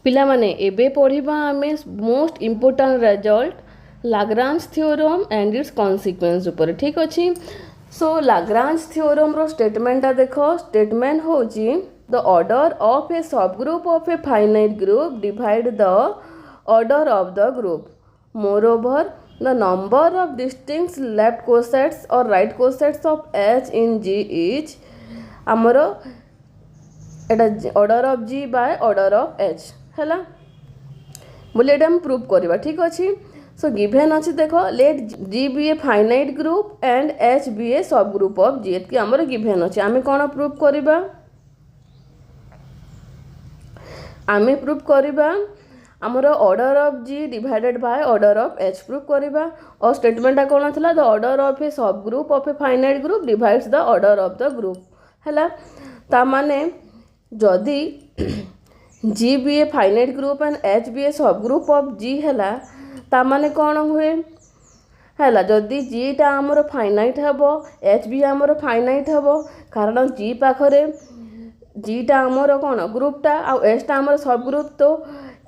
पिला माने एबे पढ़िबा आमे most important result Lagrange theorem and its consequence ऊपर। ठीक अच्छे। सो लाग्रांज थ्योरम रो स्टेटमेंट देखो। स्टेटमेंट होची the order of a subgroup of a finite group divide the order of the group. Moreover the number of distinct left cosets और right cosets of H in G is आमर एटा order of G by order of H है बोले हम prove करवा। ठीक अच्छे। सो given अच्छे देख let G be a finite group and H be a subgroup of जी एतकी आमर गिभेन अच्छे। आमे कौन प्रूव करवा? आमे प्रूव करवा आमर order of G divided by order of H prove करवा। और स्टेटमेंटा कौन था? The order of a subgroup of a finite group divides the order of the group है। ता माने जदि G be a finite group and H be a subgroup of G है ताने कौन हुए है जदि जीटा आमर फाइनाइट हम एच बी आमर फाइनाइट हम कारण जी पाखरे जीटा आमर कौन ग्रुपटा आउ एचटा आमर सब ग्रुप तो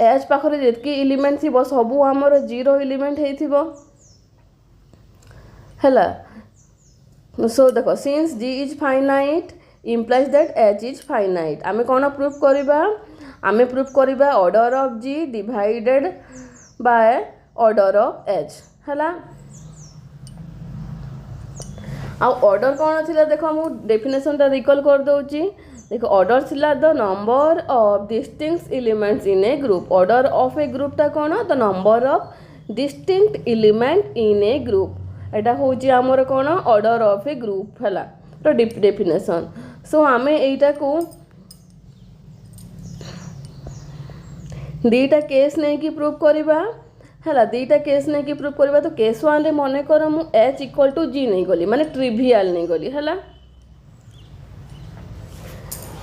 एच पाखरे जितकी एलिमेंट थी सबू आमर जीरो एलिमेंट है। सो देखो since G is finite implies that H is finite. आमे कौन प्रूफ करवा? आमे प्रूफ करवा order of G divided by order of H है। ऑर्डर कौन थी देखो मु डेफिनेशन टा रिकॉल कर दउची। देखो ऑर्डर थिला the number of distinct elements in A group. Order of A group टा कौन? The number of distinct element in A group. एटा होची हमर कौन? ऑर्डर ऑफ ए ग्रुप है तो डेफिनेशन। सो आमे एटा को दीटा केस नहीं कि प्रूव करवा है। दीटा केस नहीं कि प्रूव करवा तो केस वन रे मन कर मु एच इक्वल टू जी नहीं गली माने ट्रिवियल नहीं गली है।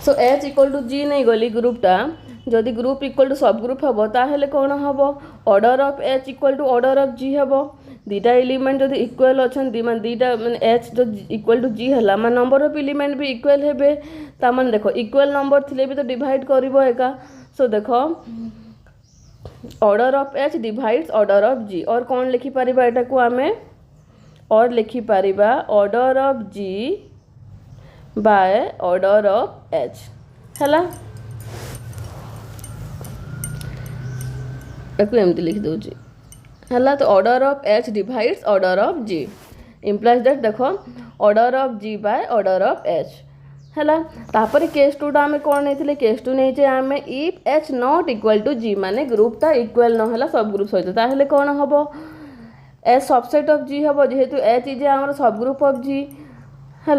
So H equal to G नहीं गली ग्रुपटा जदि group equal to subgroup हम ताहले कौन हम? Order of H equal to order of G हम। दीटा एलिमेंट जदि इक्वल अच्छा माने दीटा माने एच जो इक्वल टू जी है माने नंबर ऑफ एलिमेंट भी इक्वल हेबे ताମାନେ देखो इक्वल नंबर थिले भी तो डिवाइड करिवो एका। सो देखो order of H divides order of G और कौन लिखि पारिबा एटा को आमे और लिखि पारिबा order of G by order of H है। एमती लिखि दउची है। तो order of H divides order of G implies that देखो order of G by order of H है। तापर केस टू आम कौन नहीं केस टू नहीं आम if H not equal to G माने ग्रुपटा इक्वल न है सब ग्रुप सहित ताहले कौन हम? एच सबसेट ऑफ जी हम जेहेतु एच इज आम सब ग्रुप ऑफ जी है।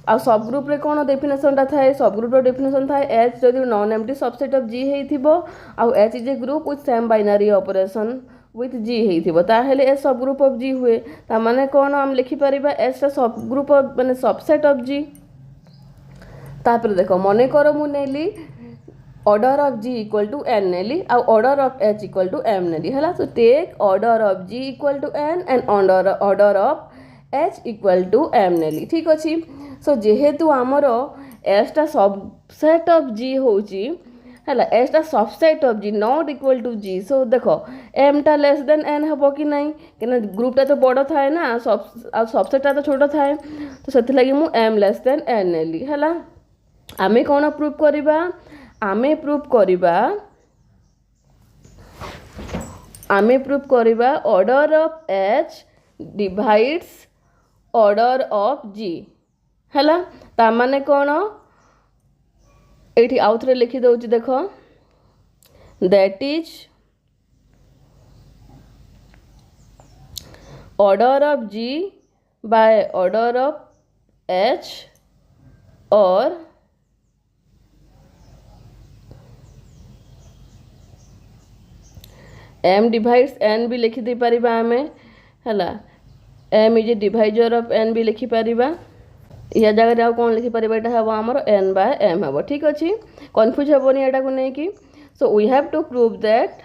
आ सब ग्रुप रे कौन डेफिनेशन थाए? सब ग्रुप रो डेफिनेशन थाए एच जदि non empty subset of G हेइथिबो आ H is a group with same binary operation with G हेइथिबो ताहले एच सब ग्रुप ऑफ जी हुए। ता माने कौन हम लिखि परिबा एच टा सब ग्रुप ऑफ माने सबसेट ऑफ जी। तापर देखो मन कर मु नेली order of G equal to n नेली आ order of H equal to m नेली है। तो take order of G equal to n and order of H equal to m नेली। ठीक अच्छे। सो जेहेतु आमर एच टा सबसेट ऑफ जी होची है एच टा subset of G not equal to G. So देखो एम टा लेस देन एन हम कि नहीं कि ग्रुपटा तो बड़ थाए ना सबसेटा तो छोट थाए तो से लगी मु एम लेस देन एन नेली है। आमे कौन प्रूव करवा? आमे प्रूव करवा order of H divides order of G है। ता माने कौन एठी आउ थरे लिखि दउची देखो that is order of G by order of H और एम डिवाइड्स एन भी लिखि दे परिबा आमे है। M is a divisor of N भी लिखि परिबा या जगह आउ कौन लिखि परिबा एटा हम हमर एन बाय एम हम। ठीक अच्छे। कन्फ्यूज हेबनी एटा को नहीं कि। So we have to prove that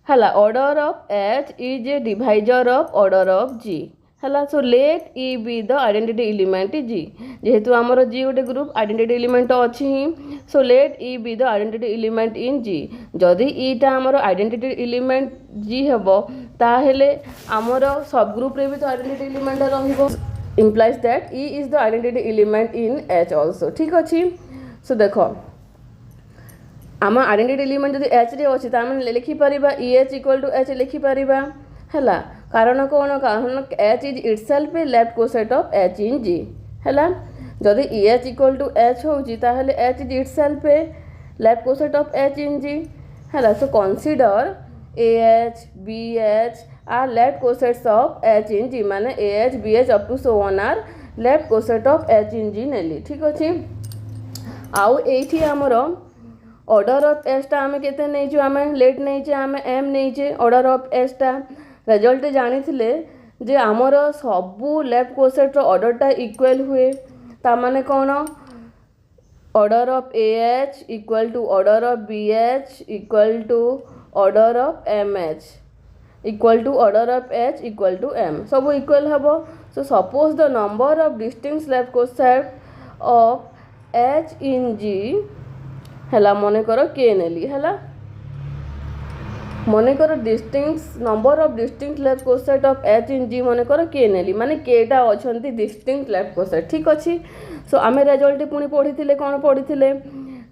है order of H is a divisor of order of G है। So let e be the identity element G, जेहेतु आमर जी गोटे ग्रुप आइडेंटिटी एलिमेंट अच्छी ही, so let e be the identity element in G. जदि ईटा आमर identity element जी हेब ताहेले आमर सब ग्रुप रे भी तो आइडेंटिटी एलिमेंट रहिबो, implies that E is the identity element in H also। ठीक अच्छी। सो देख आम आइडेंटिटी एलिमेंट जब H रे अच्छी तो लिखिपर EH इक्वल टू H लिखिपर है। कारण कौन, कारण H is itself A left coset of H in G है। जदि EH इक्वल टू H होची ताहले H is itself A left coset of H in G है। So consider AH BH are left cosets of H in G, माने AH BH up to so on are left coset of H in G नेली। ठीक अच्छे। आउ एठी आमर order of S टा आमे केते नैचे, आमे लेट नैचे, आमे एम नैचे ऑर्डर ऑफ एस टा। रिजल्ट जानी थिले जे आमर सबू लेफ्ट कोसेट रो ऑर्डर टा इक्वल हुए, ता माने कौन, order of AH equal to order of BH equal to order of MH equal to order of H equal to M, सब इक्वल हम। So suppose the number of distinct left coset of H in G है, मन कर के नेली है, मन कर distinct number of distinct left coset of H in G मन कर के नेली, माने केटा अच्छी डिस्टिंक्ट लेफ्ट कोसेट। ठीक अच्छी। सो आम रिजल्ट पुणी पढ़ी कौन पढ़ी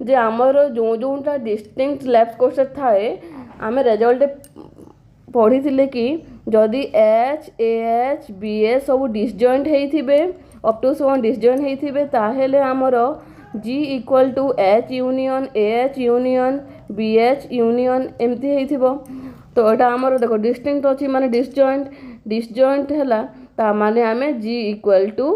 जे आमर जो जोटा डिस्टिंक्ट लेफ्ट कोसेट थाए आम रिजल्ट पढ़ी कि जदि H AH BH सब डिसजॉइंट होइथिबे अप टू सो डिसजॉइंट होइथिबे ताहेले आमर G equal to H union AH union BH union एमती होइथिबो। तो एटा आमर देखो डिस्टिंक्ट अच्छी माने डिसजॉइंट है, ता माने आमे G equal to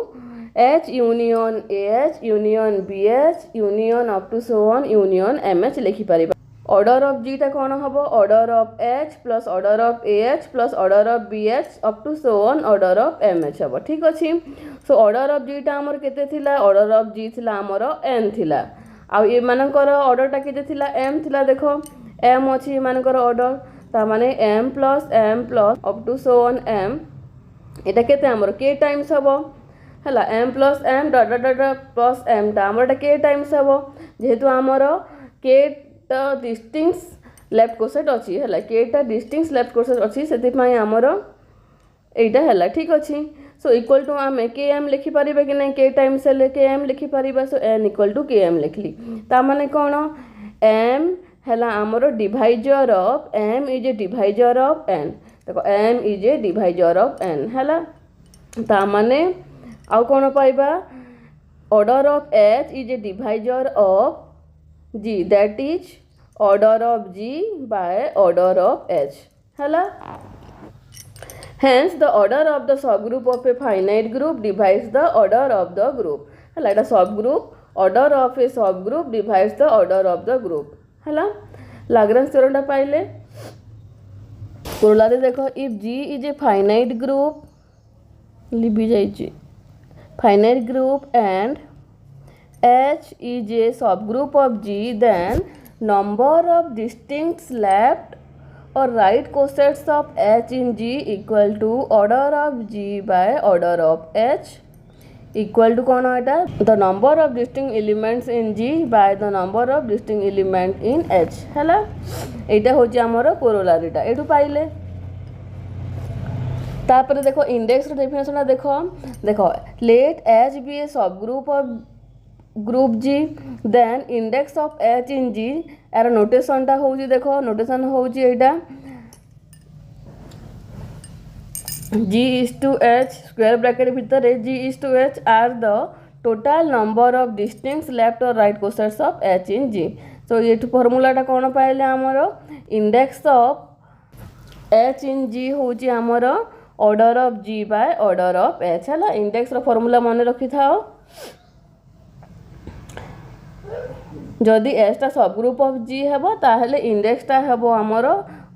H union AH union BH union up to so union MH लिखि परिबा। ऑर्डर ऑफ जी टा कौन हम, order of H plus order of AH plus order of BH up to so order of MH हम। ठीक अच्छी। सो order of G टा आमर केते थिला, ऑर्डर ऑफ जी थिला आमर n थिला, आ ये मानकर ऑर्डर टा केते थिला m थिला। देखो m अच्छी मानकर ऑर्डर, ता माने m plus up to so m एटा केते आमर k टाइम्स हम है, m plus m dot dot dot plus m टा आमर k टाइम्स हम, जेहेतु आमर k डिस्टिंक्ट लेफ्ट कोसेट अच्छी है, केटा डिस्टिंक्ट लेफ्ट कोसेट अच्छी से आमर एटा है। ठीक अच्छी। सो इक्वल टू आम के एम लिखिपर कि नहीं, के टाइम्स हेल्ले के एम लिखिपर। So n equal to k m लिखली, ता माने कौन, m है आमर divisor of m is a divisor of n। देखो m is a divisor of n है, ता माने आउ कौन पाइबा, order of H is a divisor of G, that is order of G by order of H है। Hence the order of the subgroup of a finite group divides the order of the group है। एटा subgroup, order of a subgroup divides the order of the group है। Lagrange theorem टा पाइले कोरोलारे देखो, if G is a finite group Libby जाइए finite group and H is a subgroup of G, then number of distinct left or right cosets of H in G equal to order of G by order of H equal to कौन है, the number of distinct elements in G by the number of distinct element in H है। एटा होची आमर कोरोलारीटा एठू पाइले। तापर देखो index रो definition देखो let H be a subgroup of group G, then index of H in G यार notation टा होची, देखो नोटेशन होची एटा G is to H square bracket भीतर G is to H are the total number of distinct left और right cosets of H in G। So ये फॉर्मूलाटा कौन पाइले, आमर index of H in G होची आमर order of G by order of H है। इंडेक्स रो फॉर्मूला मन रखि थाओ, जदि एच टा सब ग्रुप ऑफ G हेबो ताहले इंडेक्स टा हेबो आमर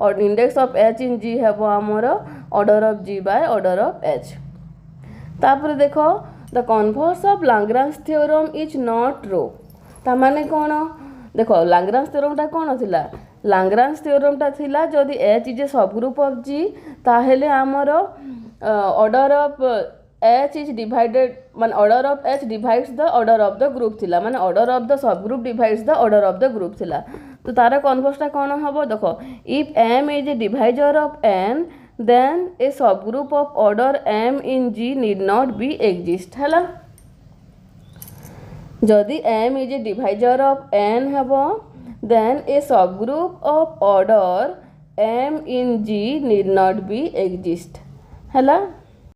और index of H in G हेबो आमर order of G by order of H। तापर देखो the converse of Lagrange theorem is not true, ता माने कौन, देखो लाग्रांज थ्योरम टा कौन थिला, लाग्रांज थ्योरम टा थिला जदि H is A subgroup of G ताहले आमर order of H is divided मान order of H divides the order of the group थिला माने order of the subgroup divides the order of the group थिला तो तार कन्वर्सटा कौन हम देखो if m is a divisor of n then a subgroup of order M in G need not be exist है जदि m is a divisor of n हेब then a subgroup of order M in G need not be exist है।